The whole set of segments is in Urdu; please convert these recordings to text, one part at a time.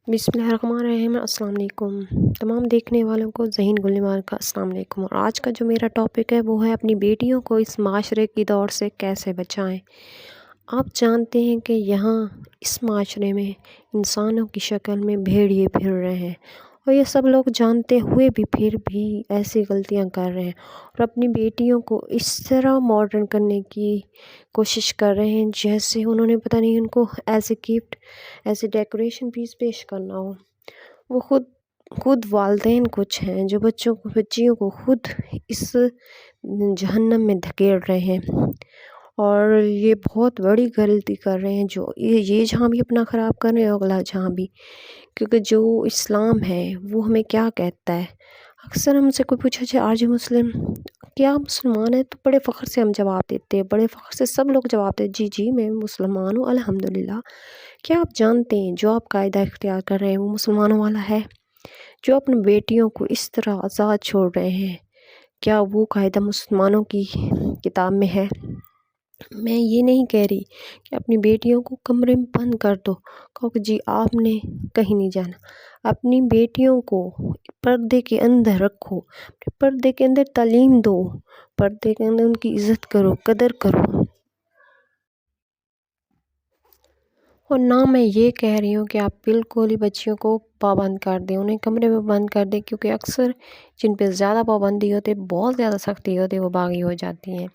بسم اللہ الرحمن الرحیم۔ السلام علیکم تمام دیکھنے والوں کو ذہین گلنوار کا السلام علیکم۔ اور آج کا جو میرا ٹاپک ہے وہ ہے اپنی بیٹیوں کو اس معاشرے کی دور سے کیسے بچائیں۔ آپ جانتے ہیں کہ یہاں اس معاشرے میں انسانوں کی شکل میں بھیڑیے پھر رہے ہیں، اور یہ سب لوگ جانتے ہوئے بھی پھر بھی ایسی غلطیاں کر رہے ہیں اور اپنی بیٹیوں کو اس طرح ماڈرن کرنے کی کوشش کر رہے ہیں جیسے انہوں نے پتہ نہیں ان کو as a gift as a decoration piece پیش کرنا ہو۔ وہ خود والدین کچھ ہیں جو بچیوں کو خود اس جہنم میں دھکیل رہے ہیں، اور یہ بہت بڑی غلطی کر رہے ہیں جو یہ جہاں بھی اپنا خراب کر رہے ہیں اگلا جہاں بھی، کیونکہ جو اسلام ہے وہ ہمیں کیا کہتا ہے۔ اکثر ہم سے کوئی پوچھا جائے آج مسلم کیا مسلمان ہے تو بڑے فخر سے ہم جواب دیتے ہیں، بڑے فخر سے سب لوگ جواب دیتے ہیں جی میں مسلمان ہوں الحمدللہ۔ کیا آپ جانتے ہیں جو آپ قاعدہ اختیار کر رہے ہیں وہ مسلمانوں والا ہے؟ جو اپنی بیٹیوں کو اس طرح آزاد چھوڑ رہے ہیں کیا وہ قاعدہ مسلمانوں کی کتاب میں ہے؟ میں یہ نہیں کہہ رہی کہ اپنی بیٹیوں کو کمرے میں بند کر دو، کہو کہ جی آپ نے کہیں نہیں جانا۔ اپنی بیٹیوں کو پردے کے اندر رکھو، پردے کے اندر تعلیم دو، پردے کے اندر ان کی عزت کرو، قدر کرو۔ اور نہ میں یہ کہہ رہی ہوں کہ آپ بالکل ہی بچیوں کو پابند کر دیں، انہیں کمرے میں بند کر دیں، کیونکہ اکثر جن پہ زیادہ پابندی ہوتی ہے، بہت زیادہ سختی ہوتی ہے، وہ باغی ہو جاتی ہیں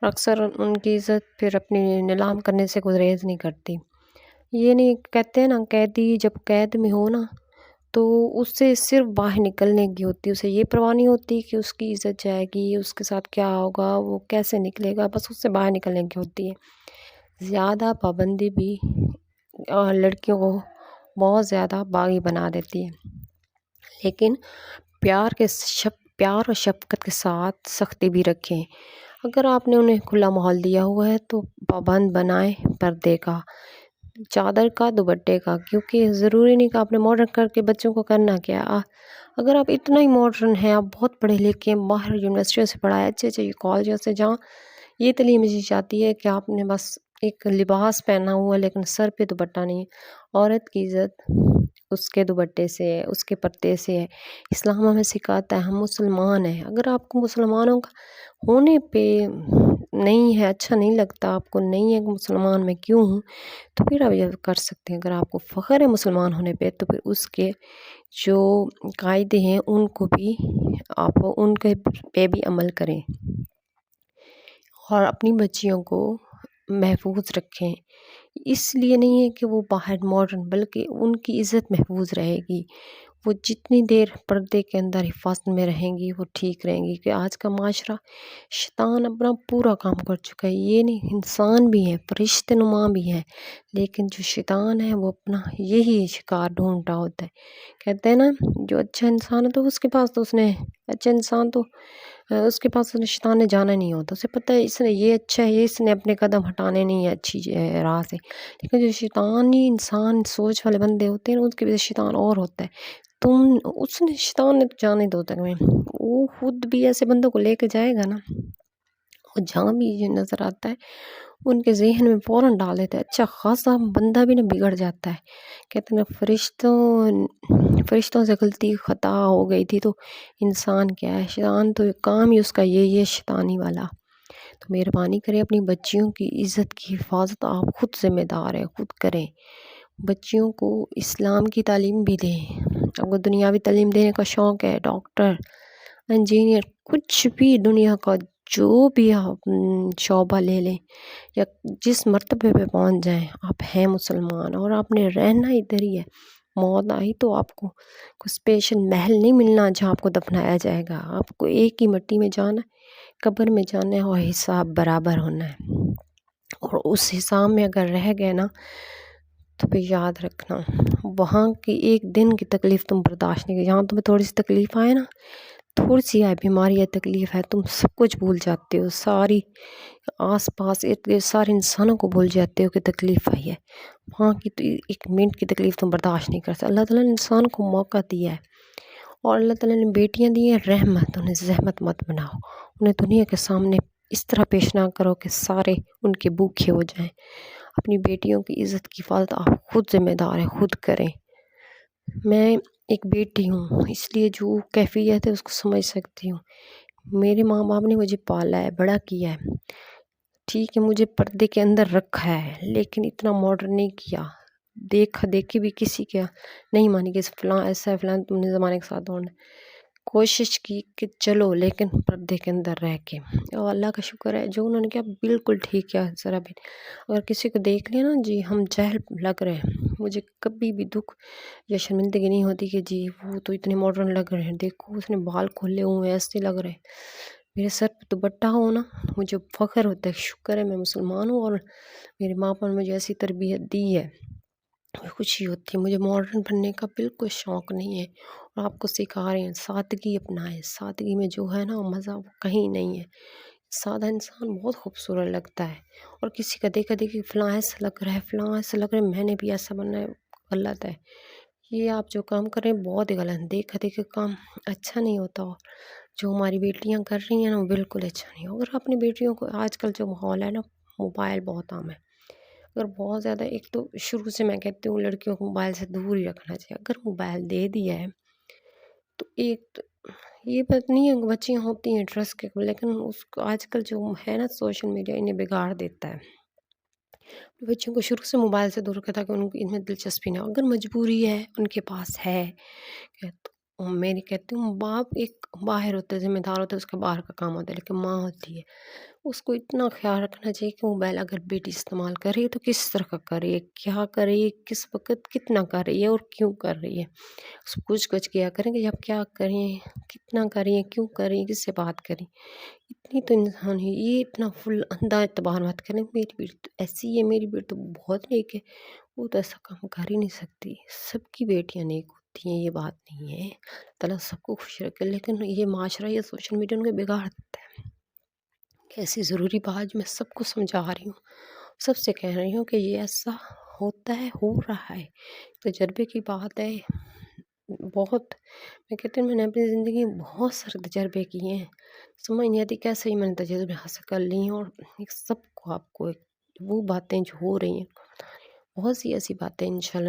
اور اکثر ان کی عزت پھر اپنی نیلام کرنے سے گریز نہیں کرتی۔ یہ نہیں کہتے ہیں نا قیدی جب قید میں ہو نا تو اس سے صرف باہر نکلنے کی ہوتی ہے، اسے یہ پرواہ نہیں ہوتی کہ اس کی عزت جائے گی، اس کے ساتھ کیا ہوگا، وہ کیسے نکلے گا، بس اس سے باہر نکلنے کی ہوتی ہے۔ زیادہ پابندی بھی لڑکیوں کو بہت زیادہ باغی بنا دیتی ہے، لیکن پیار اور شفقت کے ساتھ سختی بھی رکھیں۔ اگر آپ نے انہیں کھلا ماحول دیا ہوا ہے تو پابند بنائیں پردے کا، چادر کا، دوپٹے کا، کیونکہ ضروری نہیں کہ آپ نے ماڈرن کر کے بچوں کو کرنا کیا۔ اگر آپ اتنا ہی ماڈرن ہیں، آپ بہت پڑھے لکھے ہیں، باہر یونیورسٹیوں سے پڑھائے، اچھے کالجوں سے، جہاں یہ تعلیم دی جاتی ہے کہ آپ نے بس ایک لباس پہنا ہوا ہے لیکن سر پہ دوپٹہ نہیں ہے۔ عورت کی عزت اس کے دوپٹے سے ہے، اس کے پردے سے ہے۔ اسلام ہمیں سکھاتا ہے ہم مسلمان ہیں۔ اگر آپ کو مسلمانوں کا ہونے پہ نہیں ہے، اچھا نہیں لگتا، آپ کو نہیں ہے کہ مسلمان میں کیوں ہوں، تو پھر آپ یہ کر سکتے ہیں۔ اگر آپ کو فخر ہے مسلمان ہونے پہ تو پھر اس کے جو قاعدے ہیں ان کو بھی آپ ان کے پہ بھی عمل کریں اور اپنی بچیوں کو محفوظ رکھیں۔ اس لیے نہیں ہے کہ وہ باہر ماڈرن، بلکہ ان کی عزت محفوظ رہے گی۔ وہ جتنی دیر پردے کے اندر حفاظت میں رہیں گی وہ ٹھیک رہیں گی، کہ آج کا معاشرہ شیطان اپنا پورا کام کر چکا ہے۔ یہ نہیں، انسان بھی ہیں، فرشتے نما بھی ہیں، لیکن جو شیطان ہے وہ اپنا یہی شکار ڈھونڈتا ہوتا ہے۔ کہتے ہیں نا جو اچھا انسان ہے تو اس کے پاس تو اچھا انسان تو اس کے پاس شیطان نے جانا نہیں ہوتا، اسے پتہ ہے اس نے یہ اچھا ہے، اس نے اپنے قدم ہٹانے نہیں ہے اچھی راہ سے۔ لیکن جو شیطانی انسان سوچ والے بندے ہوتے ہیں ان کے پیچھے شیطان اور ہوتا ہے۔ شیطان نے تو جانے دو تک میں، وہ خود بھی ایسے بندوں کو لے کے جائے گا نا، اور جہاں بھی یہ نظر آتا ہے ان کے ذہن میں فوراً ڈال دیتا ہے، اچھا خاصا بندہ بھی نہ بگڑ جاتا ہے۔ کہتے ہیں فرشتوں سے غلطی خطا ہو گئی تھی تو انسان کیا ہے، شیطان تو کام ہی اس کا یہی ہے شیطانی والا۔ تو مہربانی کریں اپنی بچیوں کی عزت کی حفاظت آپ خود ذمہ دار ہیں، خود کریں۔ بچیوں کو اسلام کی تعلیم بھی دیں۔ آپ کو دنیاوی تعلیم دینے کا شوق ہے، ڈاکٹر، انجینئر، کچھ بھی دنیا کا جو بھی آپ شعبہ لے لیں یا جس مرتبے پہ پہنچ جائیں، آپ ہیں مسلمان اور آپ نے رہنا ادھر ہی ہے۔ موت آئی تو آپ کو کوئی اسپیشل محل نہیں ملنا جہاں آپ کو دفنایا جائے گا، آپ کو ایک ہی مٹی میں جانا ہے، قبر میں جانا ہے، اور حساب برابر ہونا ہے۔ اور اس حساب میں اگر رہ گئے نا تو پھر یاد رکھنا وہاں کی ایک دن کی تکلیف تم برداشت نہیں کی، جہاں تمہیں تھوڑی سی تکلیف آئے نا، تھوڑی سی آئے بیماری یا تکلیف ہے، تم سب کچھ بھول جاتے ہو، ساری آس پاس سارے انسانوں کو بھول جاتے ہو کہ تکلیف آئی ہے۔ وہاں کی تو ایک منٹ کی تکلیف تم برداشت نہیں کر سکتے۔ اللہ تعالیٰ نے انسان کو موقع دیا ہے، اور اللہ تعالیٰ نے بیٹیاں دی ہیں رحمت، انہیں زحمت مت بناؤ، انہیں دنیا کے سامنے اس طرح پیش نہ کرو کہ سارے ان کے بھوکے ہو جائیں۔ اپنی بیٹیوں کی عزت کی حفاظت آپ خود ذمہ دار ہیں، خود کریں۔ میں ایک بیٹی ہوں، اس لیے جو کیفیت ہے اس کو سمجھ سکتی ہوں۔ میرے ماں باپ نے مجھے پالا ہے، بڑا کیا ہے، ٹھیک ہے، مجھے پردے کے اندر رکھا ہے، لیکن اتنا ماڈرن نہیں کیا۔ دیکھا دیکھی بھی کسی کا نہیں مانی کہ فلاں ایسا ہے، فلاں تم نے زمانے کے ساتھ دوڑنا ہے۔ کوشش کی کہ چلو، لیکن پردے کے اندر رہ کے، اور اللہ کا شکر ہے جو انہوں نے کیا بالکل ٹھیک کیا۔ ذرا بھی اگر کسی کو دیکھ لیا نا جی ہم جاہل لگ رہے ہیں، مجھے کبھی بھی دکھ یا شرمندگی نہیں ہوتی کہ جی وہ تو اتنے ماڈرن لگ رہے ہیں، دیکھو اس نے بال کھولے ہوئے ایسے لگ رہے ہیں۔ میرے سر پہ دوپٹہ ہو نا، مجھے فخر ہوتا ہے، شکر ہے میں مسلمان ہوں اور میرے ماں باپ نے مجھے ایسی تربیت دی ہے، خوشی ہوتی ہے۔ مجھے ماڈرن بننے کا بالکل شوق نہیں ہے، اور آپ کو سکھا رہے ہیں سادگی اپنائیں۔ سادگی میں جو ہے نا مزہ وہ کہیں نہیں ہے۔ سادہ انسان بہت خوبصورت لگتا ہے، اور کسی کا دیکھا دیکھی فلاں ایسا لگ رہا ہے، فلاں ایسا لگ رہا ہے، میں نے بھی ایسا بننا ہے، غلط ہے۔ یہ آپ جو کام کر رہے ہیں بہت ہی غلط ہے۔ دیکھا دیکھی کام اچھا نہیں ہوتا، اور جو ہماری بیٹیاں کر رہی ہیں نا وہ بالکل اچھا نہیں ہے۔ اگر اپنی بیٹیوں کو، آج کل جو ماحول ہے نا، موبائل بہت عام ہے، اگر بہت زیادہ، ایک تو شروع سے میں کہتی ہوں لڑکیوں کو موبائل سے دور ہی رکھنا چاہیے۔ اگر موبائل دے دیا ہے تو ایک تو یہ بات نہیں ہے کہ بچیاں ہوتی ہیں ٹرسٹ کے، لیکن اس کو آج کل جو ہے نا سوشل میڈیا انہیں بگاڑ دیتا ہے۔ بچوں کو شروع سے موبائل سے دور رکھا تھا کہ ان کی ان میں دلچسپی نہ ہو۔ اگر مجبوری ہے، ان کے پاس ہے، تو میں نہیں کہتی ہوں، باپ ایک باہر ہوتا ہے، ذمہ دار ہوتا ہے، اس کا باہر کا کام ہوتا ہے، لیکن ماں ہوتی ہے، اس کو اتنا خیال رکھنا چاہیے کہ موبائل اگر بیٹی استعمال کر رہی ہے تو کس طرح کا کر رہی ہے، کیا کر رہی ہے، کس وقت کتنا کر رہی ہے اور کیوں کر رہی ہے۔ اس کو پوچھ گچھ کیا کریں کہ آپ کیا کر رہی ہیں، کتنا کر رہی ہیں، کیوں کر رہی ہیں، کس سے بات کریں۔ اتنی تو انسان ہے، یہ اتنا فل اندھا اعتبار مت کریں میری بیٹی تو ایسی ہے، میری بیٹی تو بہت نیک ہے، وہ تو ایسا کام کر ہی نہیں سکتی۔ سب کی بیٹیاں نیک ہوتی ہیں، یہ بات نہیں ہے، تعالیٰ سب کو خوش رکھے، لیکن یہ معاشرہ، یہ سوشل میڈیا ان کو بگاڑ دیتا ہے۔ ایسی ضروری بات جو میں سب کو سمجھا رہی ہوں، سب سے کہہ رہی ہوں کہ یہ ایسا ہوتا ہے، ہو رہا ہے، تجربے کی بات ہے۔ بہت، میں کہتی ہوں میں نے اپنی زندگی میں بہت سارے تجربے کیے ہیں، سمجھ نہیں آتی کیسے ہی میں نے تجربے حاصل کر لی ہیں، اور ایک سب کو آپ کو وہ باتیں جو ہو رہی ہیں، بہت سی ایسی باتیں انشاءاللہ